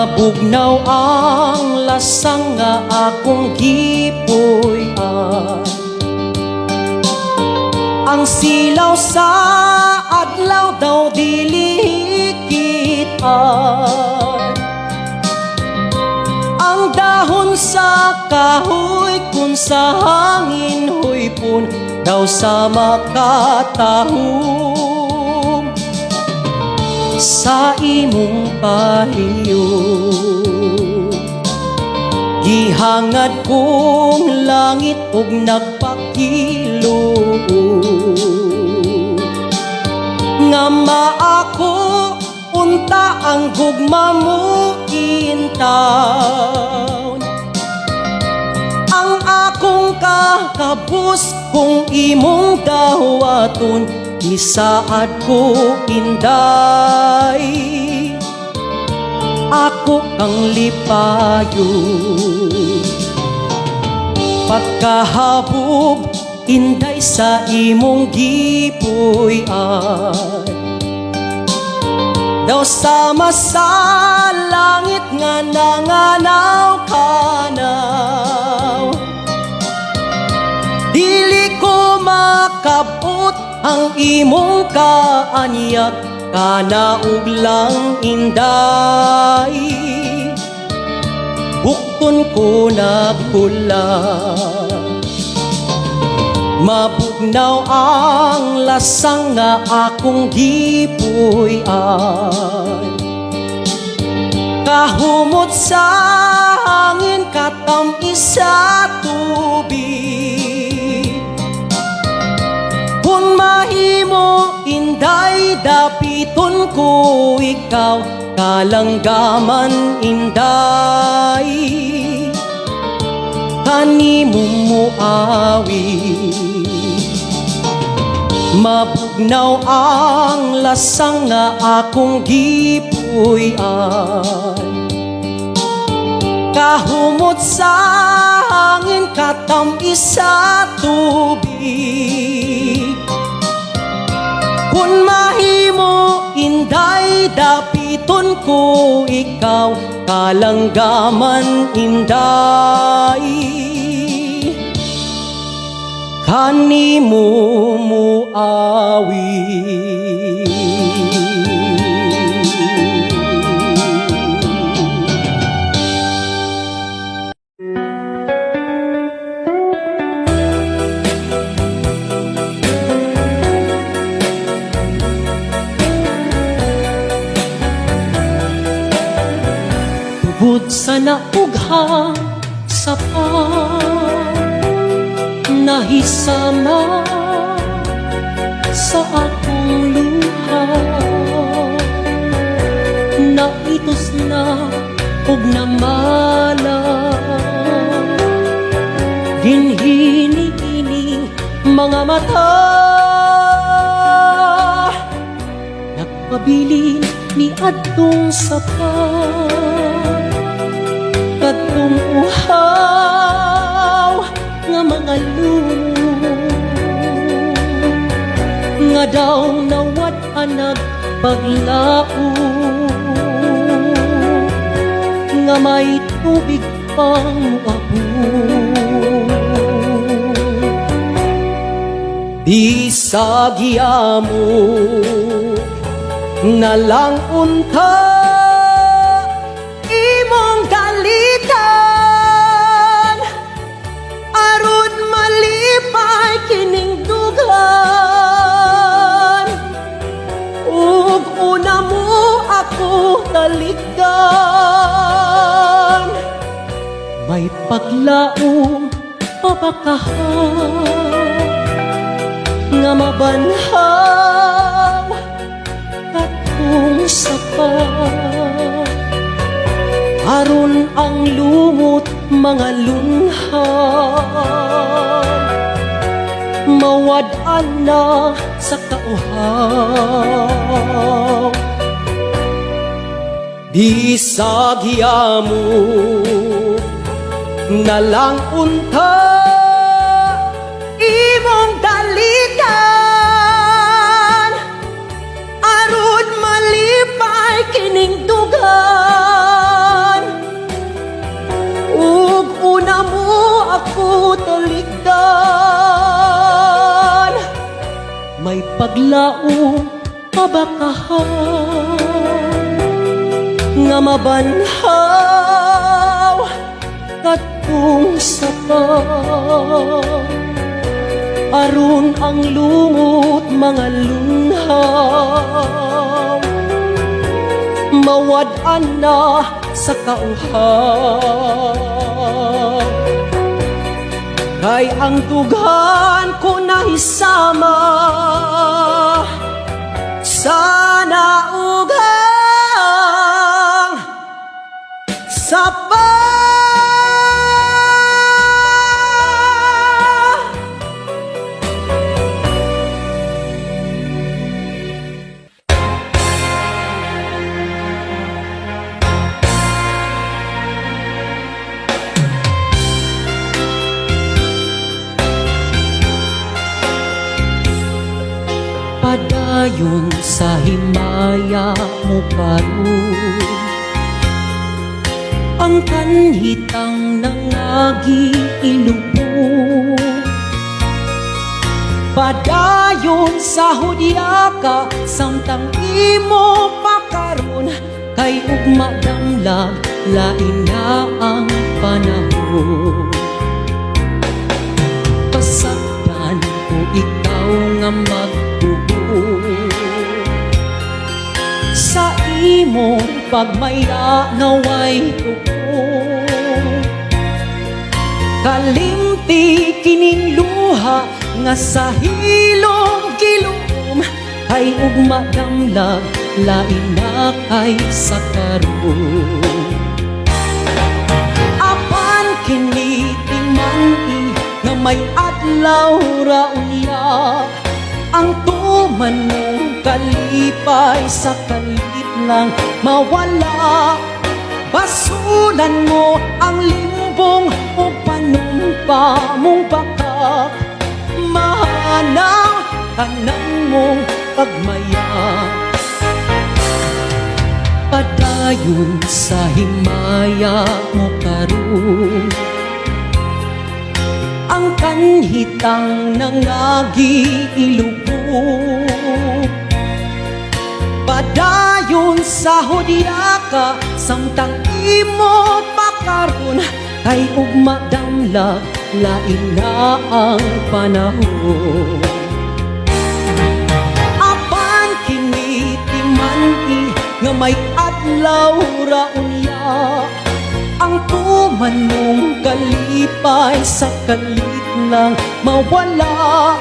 Mabugnaw ang lasang nga akong gipuy-an. Ang silaw sa adlaw daw dili kitaan. Ang dahon sa kahoy kung sa hangin huypon daw sa makatahom sa imong pahiyo. Gihangad kong langit ug nagpakilo nga maako unta ang gugma mo intaw. Ang akong kakabus kung imong dawaton isaad ko inday. Ako kang lipayo pagkahabog inday sa imong gipuy-an. Daw sama sa langit nga nanganaw-kanaw, dili ko makabot ang imong kaanyak kanaog lang inday. Bukton ko nagkula, mabugnaw ang lasang nga akong gipuy-an. Kahumot sa hangin katamis sa tubig, kung mahimo inday dapiton ko ikaw kalanggaman inday. Kanimong muawi, mabugnaw ang lasang nga akong gipuy-an. Kahumot sa hangin katamis sa tubig, kung mahimo inday dapiton ko ikaw kalanggaman inday. Kanimo muawi. Tubod sa naughang sapa nahisama sa akong luha, naitos na ug namala dinhini-ini mga mata. Nagpabilin ni adtong sapa kadtong uhaw nga mga lumo nga daw nawad-an nagpaglao, nga may tubig pang abo. Bisag yamo na lang unta imong dalitan aron malipay kining dugan. Ug una mo ako talikdan, may paglaom pabakahan nga mabanhaw katong sapa. Aron ang lumot mga lunhan mawad-an na sa kauhaw. Bisag yamo na lang unta imong dalitan aron malipay kining dugan. paglaong kabakahan nga mabanhaw katong sapa aron ang lumot mga lunhaw mawad-an na sa kauhaw kay ang tughan ko nahisama sana ugang sapa padayon sa himaya mo karon ang kanhitang nangagi ilubo padayon sa hudyaka samtang imo pakaron kay ugma damlag lain na ang panahon pasagdan ko ikaw nga magtubo sa imong pagmaya naway tuko kalimti kining luha nga sa hilom gilom kay ugma damlag lain na kay sa karon apan kini tingmani nga may adlaw ra unya ang tuman mong kalipay sa kalit lang mawala basulan mo ang limbong o panumpa mong bakak mahanaw tanan mong pagmaya padayon sa himaya mo karon ang kanhitang nangagi ilubo padayon sa hudyaka samtang imo pakaron kay ugma damlag lain na ang panahon apan kini timani nga may adlaw ra unya ang tuman mong kalipay sa kalit lang mawala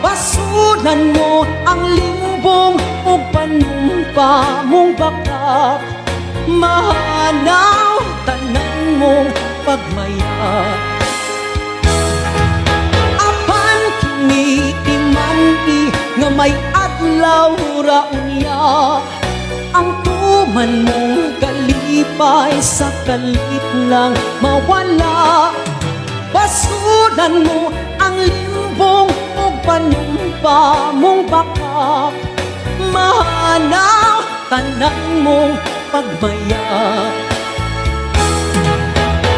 basulan mo ang limbong o panumpa mong bakak mahanaw tanan mong pagmaya apan kinitimani nga may adlaw ra unya ang tuman mong kalipay sa kalit lang mawala basulan mo ang limbong o panumpa mong bakak mahanaw tanan mong pagmaya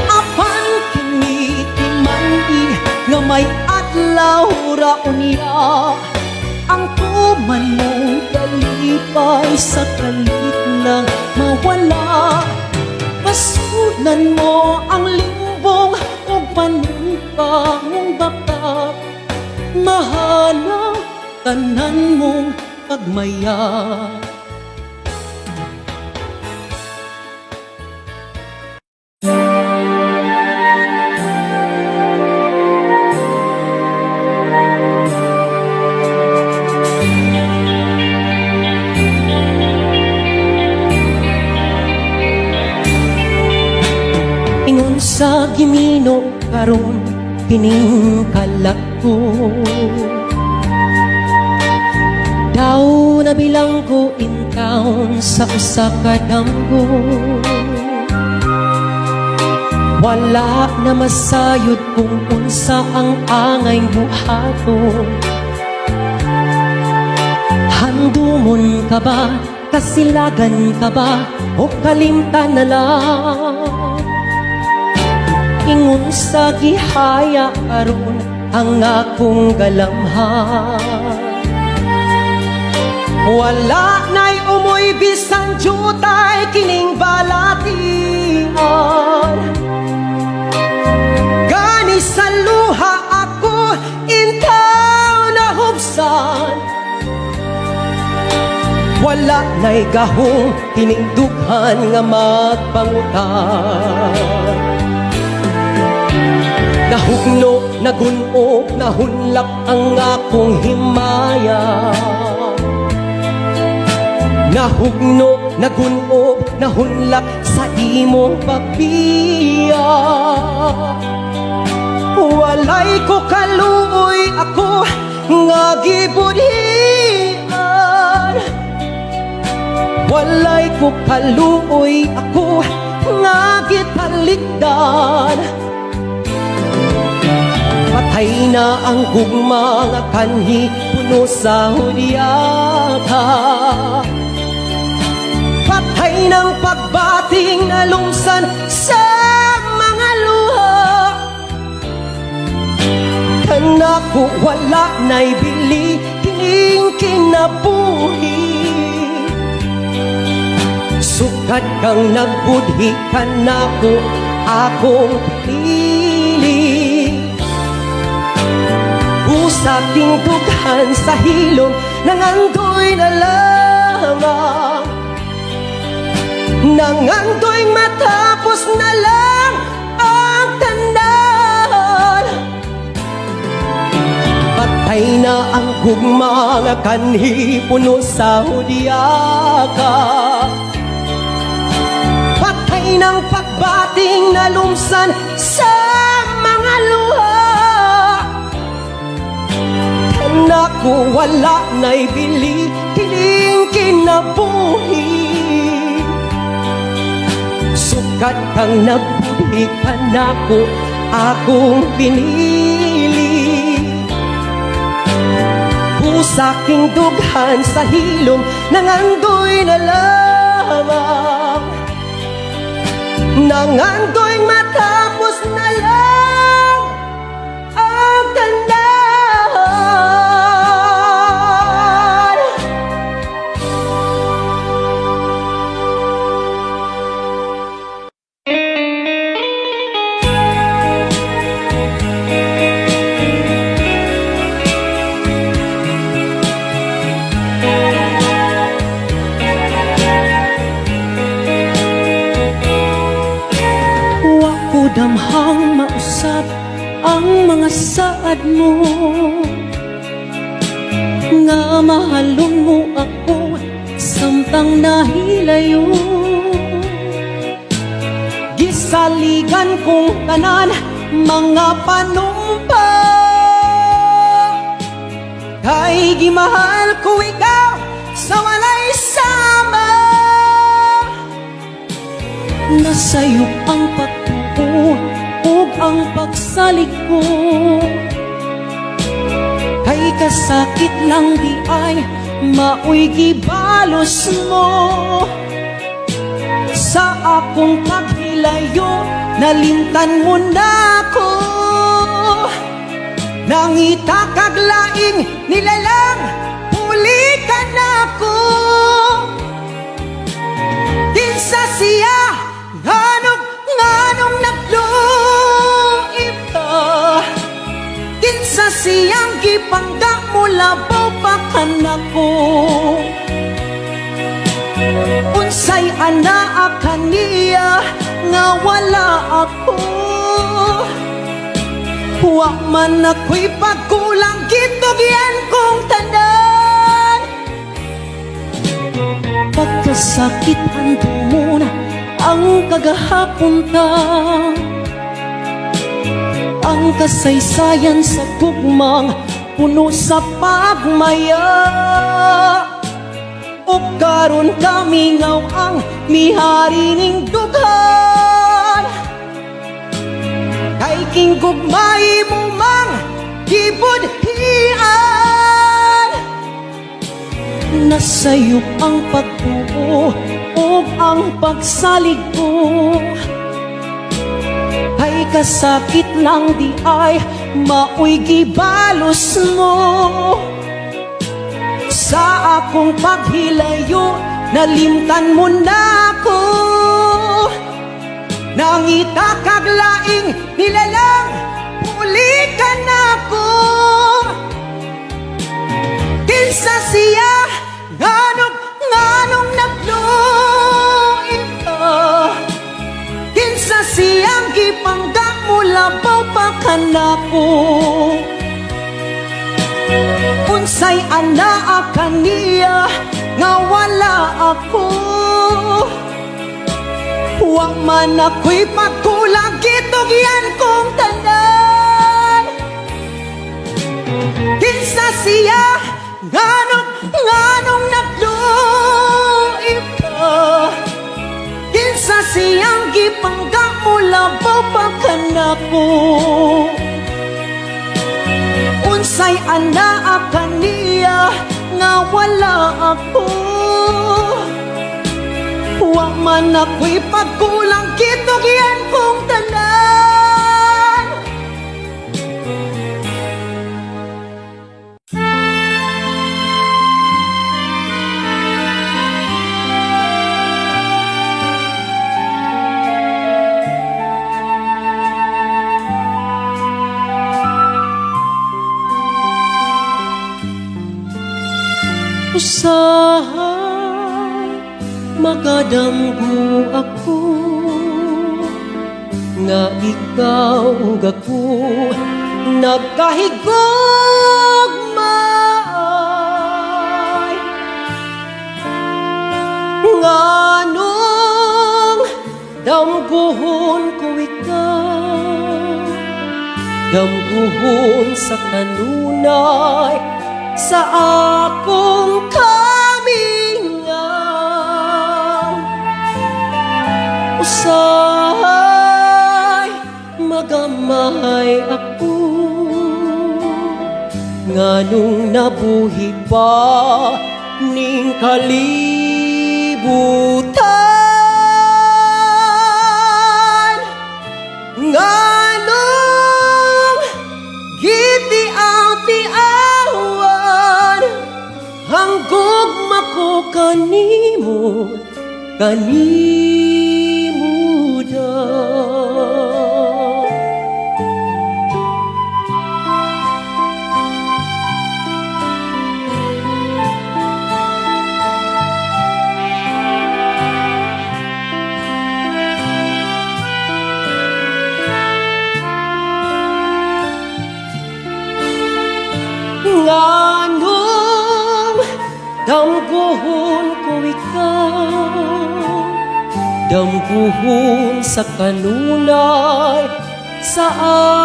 apan kinitimani nga may adlaw ra unya ang tuman mong kalipay sa kalit lang mawala basulan mo ang limbong o panumpa mong bakak mahanaw tanan mong pagmaya ingon sa gimino karon kining kalako daw nabilang ko in town sa usa ka damgo wala na masayod kung unsa ang angay buhaton handumon ka ba kasilagan ka ba o kalimtan na lang ingon sa gihaya aron ang akong galamhan Wala na'y umoy bisan jutay kining balatian. Gani sa luha ako intaw na hubsan. Wala na'y gahong kining dughan nga magpangutan. Nahugno, nagunog, nahunlak ang akong himaya. Nahugno, nagunog, nahunlak sa imong pagbiya. Walay ko kaluoy ako nga gibudhian. Walay ko kaluoy ako nga gitalikdan. Patay na ang gugma nga kanhi puno sa hudyata. Patay ng pagbating na lumsan sa mga luha. Kanako wala na'y bili kining kinabuhi. Sukat kang nagbudhi kanako akong pinili. Usaking dughan sa hilong nangandoy na lamang. Nangandoy matapos na lang ang tanan. Patay na ang gugma nga kanhi puno sa hudyaka. Patay ng pagbating na lumsan sa mga luha. Naku wala na'y bili kining kinabuhi. Sukat kang nagbudhi kanako akong pinili. Pusaking dughan sa hilom nangandoy na lamang. Nangandoy matapos na lang ang tanda. Damhang mausap ang mga saad mo, nga mahalon mo ako samtang nahilayo. Gisaligan kong tanan mga panumpa, kay gimahal ko ikaw sa walay sama. Nasa'yo ang pagtuo ug ang pagsalig ko, kay kasakit lang di ay maoy gibalos mo. Sa akong paghilayo nalimtan mo na ko, nangita kag laing nilalang pulikan ako. Din sa siya nganong nagluib ka, din sa siyang gipangga mo labaw pa kanako. Unsay anaa kaniya nga wala ako, wa man ako'y pagkulang gitugyan kong tanan. Pagkasakit hando mo na ang kagahapon ta, ang kasaysayan sa gugmang puno sa pagmaya. O karon kami ngaw ang mihari ning dughan, kay king gugmay mo mang gibudhian. Nasa'yo ang pagtuo ug ang pagsalig ko, kay kasakit lang di ay maoy gibalos mo. sa akong paghilayo, nalimtan mo na ako. Nangita kag laing nilalang, uli ka na ko. Kinsa siya, nganong nagluin ka. Kinsa siyang gipangga mo, labaw pa ka na ko. Unsay anaa kaniya, nga wala ako. Huwag man ako'y pagkulang, gitugyan kong tanan. Kinsa siya, nganong nagluib ka. Kinsa siyang gipangga mo, labaw pa ka na ko. Unsay anaa kaniya, nga wala ako. Huwag man ako'y pagkulang, gitugyan kong tanan. Usahay magadamgo ako, nga ikaw gako nagkahigugmay. Nganong damguhon ko ikaw, damguhon sa kanunay, sa akong kamingaw. Usahay magamay ako, nganong nabuhi pa ning kalibutan. Nganong gitiaw-tiawan, hanggugma ko kanimo, kanimo daw. Nganong damguhon ko ikaw, damguhon sa kanunay, sa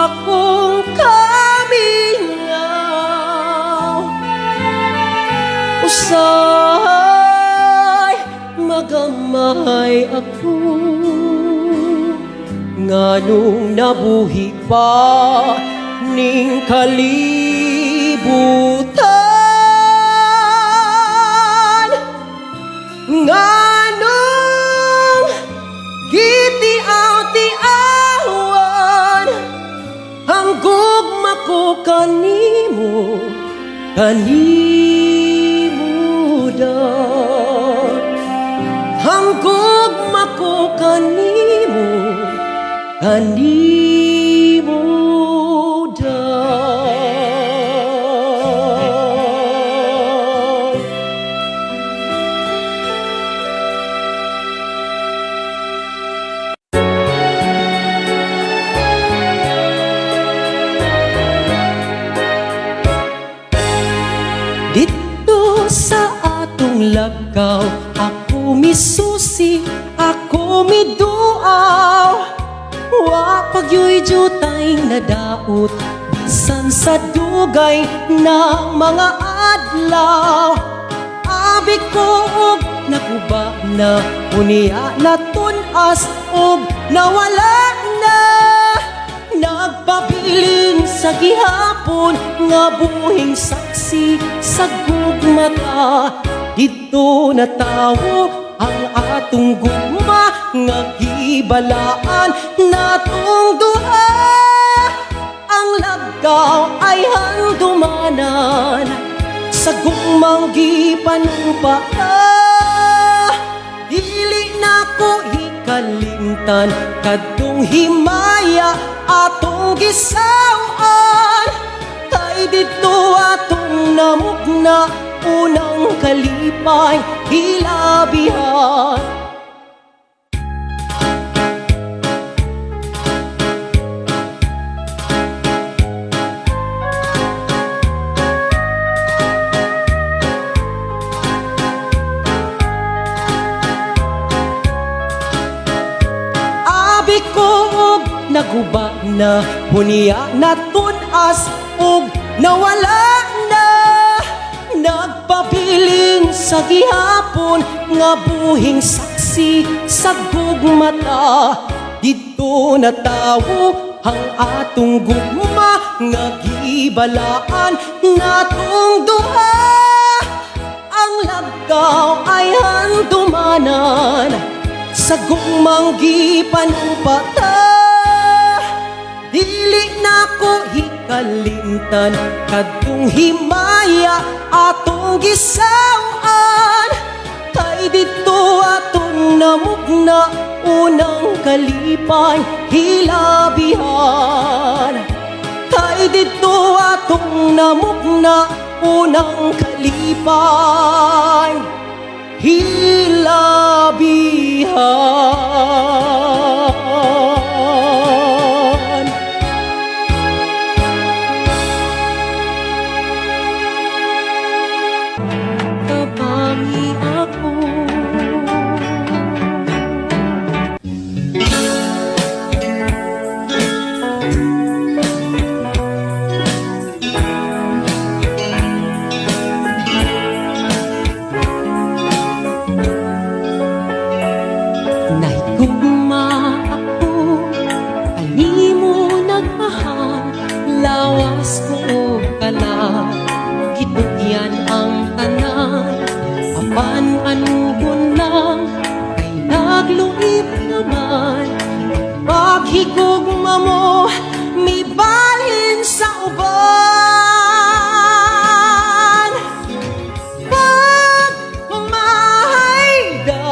akong kamingaw. Usahay magamay ako, nganong nabuhi pa ning kalibutan. Nganong gitiaw-tiawan, hanggugma ko kanimo, kanimo daw. Hanggugma ko kanimo, kanimo daw. Dito sa atong lagaw, ako misusi, ako miduaw. Wa pagyoy jutay na daot, bisan sa dugay na mga adlaw. Abi ko og naguba na, unia na tunas og nawala na. Nagpabilin sa gihapon, nga buhing saksi sa gugmata. Dito na tawo ang atong gugma, nga gibalaan natong duha. Ang lagaw ay handumanan sa gumanggi panumpaka. Dili na ko ikalimtan kadtong himaya atong gisawan. Kay dito atong namugna unang kalipay hilabihan. Naguba na hunia na tunas ug nawala na. Nagpabilin sa gihapon nga buhing saksi sa gugmata. Dito natawo ang atong gugma nga gibalaan natong duha. Ang lagaw ay handumanan sa gugmang gipanumpata. Dili na ko hikalimtan kadtong himaya atong gisawan. Kay dito atong namugna unang kalipay hilabihan. Kay dito atong namugna unang kalipay hilabihan. Lawas ko kala, gitugyan ang tanan. Apan anugon lang, kay nagluip naman. Paghigugma mo, may balhin sa uban. Pag umahayda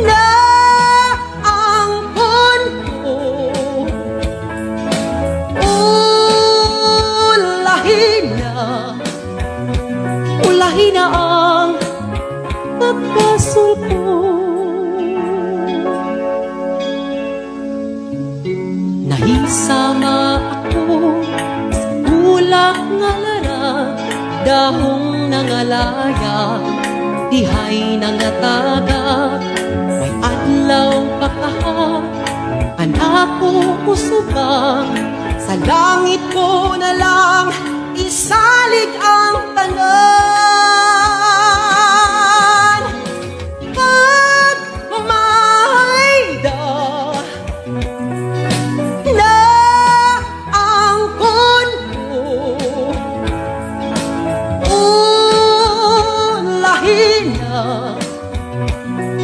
na ang punto, ulahin na ang pagkasulpo. Nahisama ako sa ulak nga lara, dahong nangalaya, dihay nangatagak. May adlaw pa kaha, anak ko usubang, sa langit ko na lang isalig ang tanan. Pag umahayda na ang kunto,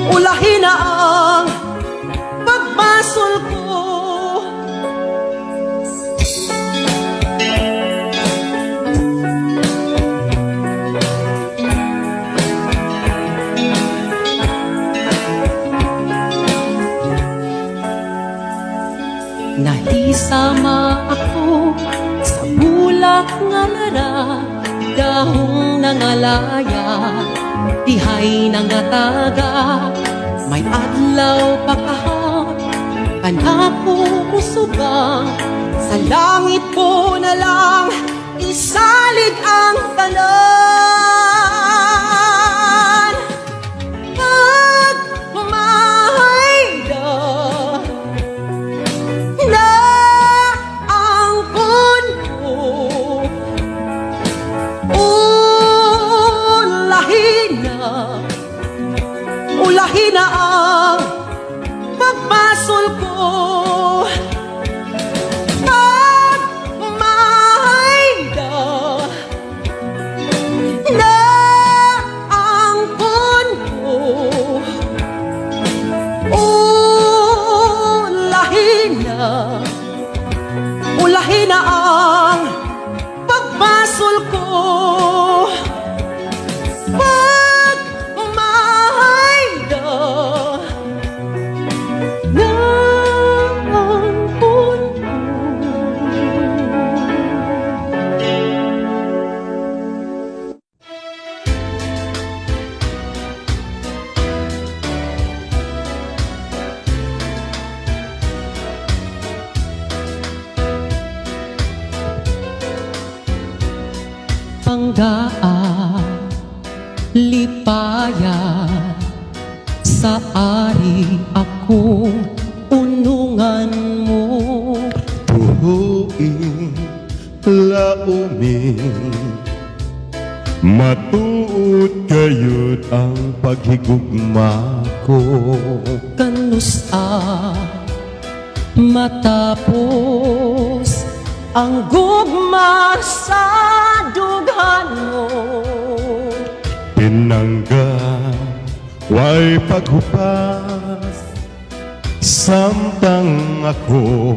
ulahin na ang pagbasol ko. Nahisama ako sa bulak nga lara, dahong nangalaya, dihay nangataga. May adlaw pa kaha, anak ko usubang, sa langit ko na lang isalig ang tanan. Pag umahayda na ang kunto, ulahin na ang pagbasol ko. Pag umahayda na ang kunto, ulahin na ang pagbasol ko. pagmahayda ng puno. Panggaan, lipaya, sa ari akong unungan mo. Tuhuin, laumin, matuod kayod ang paghigugma ko. Kanusta matapos ang gugma sa dughan mo. Pinangga, way paghupas, samtang ako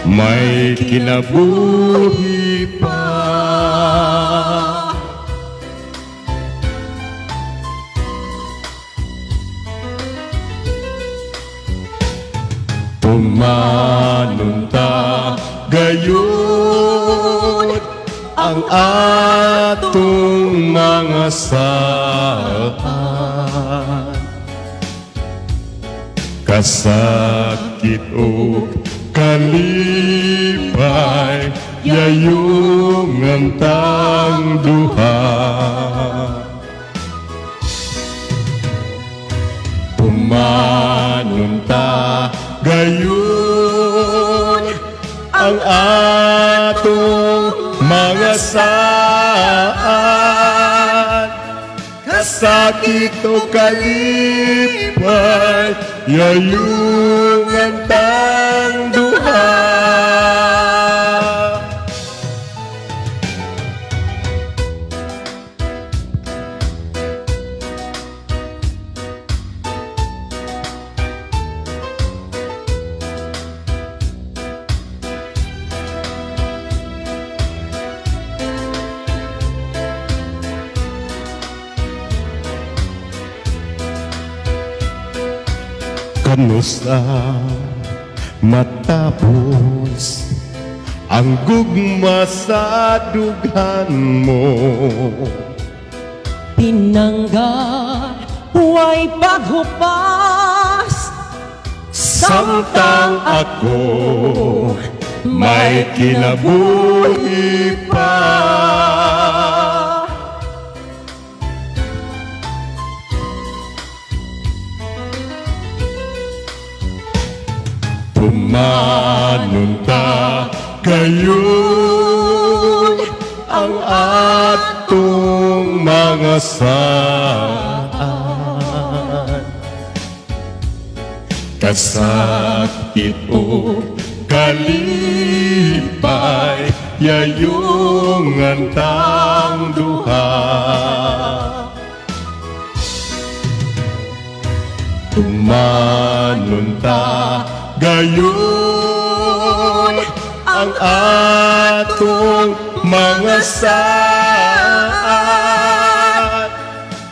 may kinabuhi pa. Pumanunta gayon ang atong mga saan. Kasakit o kalipay, yayong antang duha. Pumanunta gayon ang atong mga saan. Kasakit o kalipay, yayong antang duha. Kamusta matapos ang gugma sa dughan mo? Pinangga, huway paghupas, Samtang ako may kinabuhi pa. Pumanunta gayon ang atong mga saan. Kasakit o kalipay, yayong antang duha. Tumanunta gayon ang atong mga saan.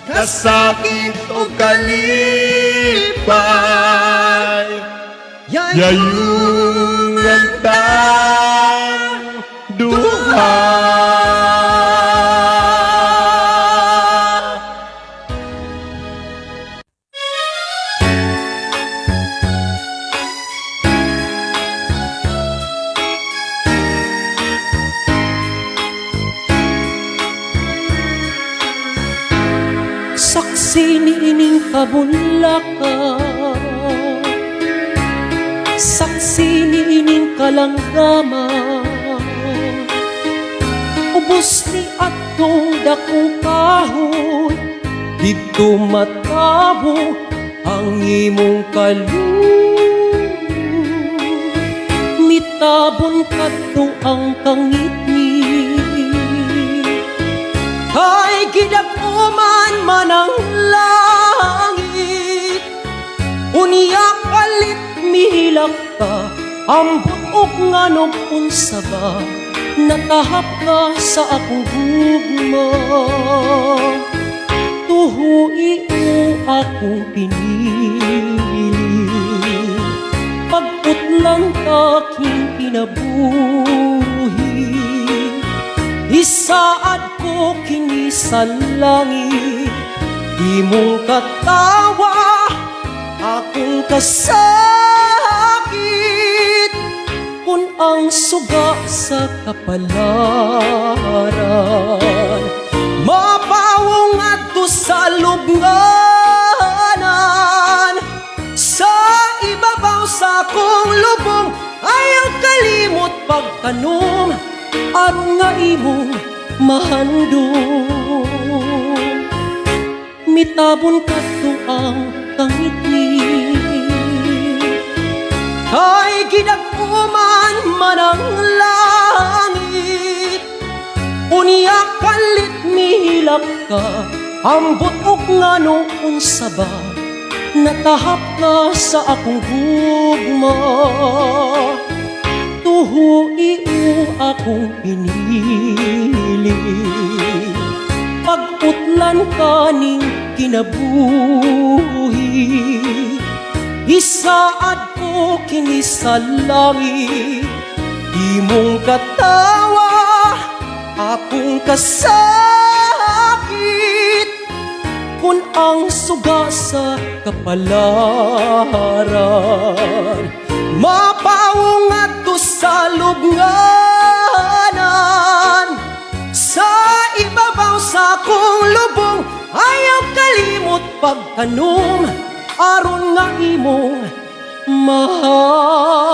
Kasakit o kalipay, yayong antang duha. Saksi niining kabulakan, saksi niining kalanggaman, ubos ni atong dakong kahoy, dito matabo ang imong kaloob. Mitabon kadto ang kangit-ngit, ay gidag-uman man ang langit. Unya kalit mihilak ka, ambot og nganog unsa ba natahap ka sa akong gugma. Tuhui mo akong pinili, pagputlan aking kinabuhi. Isaad ko kini sa langit, di mong katawa akong kasakit. Kung ang suga sa kapalaran, mapawong adto sa lubnganan. Sa ibabaw sa akong lubong, ayaw kalimot pagtanom, aron nga imong mahandong. Mitabon kadto ang tangitni, kay gidag-uman man ang langit. Unya kalit mihilak ka, ambot ug ngano unsa ba, natahap ka sa akong gugma. Tuhui mo akong pinili, pagputlan ka ning kinabuhi. Isaad ko kini sa langit, di mong katawa akong kasakit. Kung ang suga sa kapalaran, mapawong adto sa lubnganan. Sa ibabaw sa akong lubong, ayaw kalimot pagtanom, aron nga imong mahal.